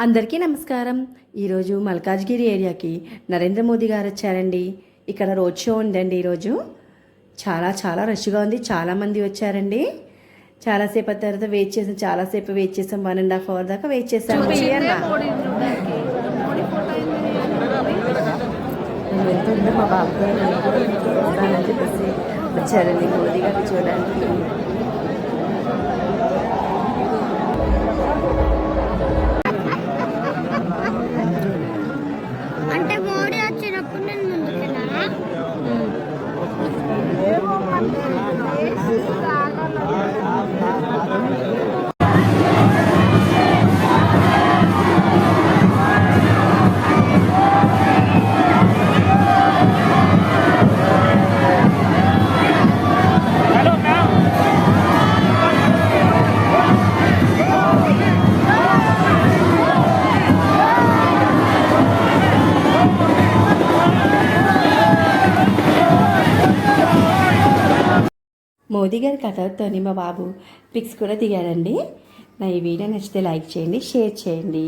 అందరికీ నమస్కారం. ఈరోజు మల్కాజ్గిరి ఏరియాకి నరేంద్ర మోదీ గారు వచ్చారండి. ఇక్కడ రోడ్ షో ఉందండి. ఈరోజు చాలా చాలా రష్గా ఉంది. చాలామంది వచ్చారండి. చాలాసేపు తర్వాత చాలాసేపు వెయిట్ చేసాం. 1.5 hours దాకా వెయిట్ చేసాం. వెళ్తుంటే మా బాబు గారు చెప్పేసి వచ్చారండి మోదీ గారు చూడడానికి. అంటే మోడీ వచ్చినప్పుడు నేను ముందుకెళ్ళాలా? మోదీ గారి కథతోని మా బాబు పిక్స్ కూడా దిగాడండి. నా ఈ వీడియో నచ్చితే లైక్ చేయండి, షేర్ చేయండి.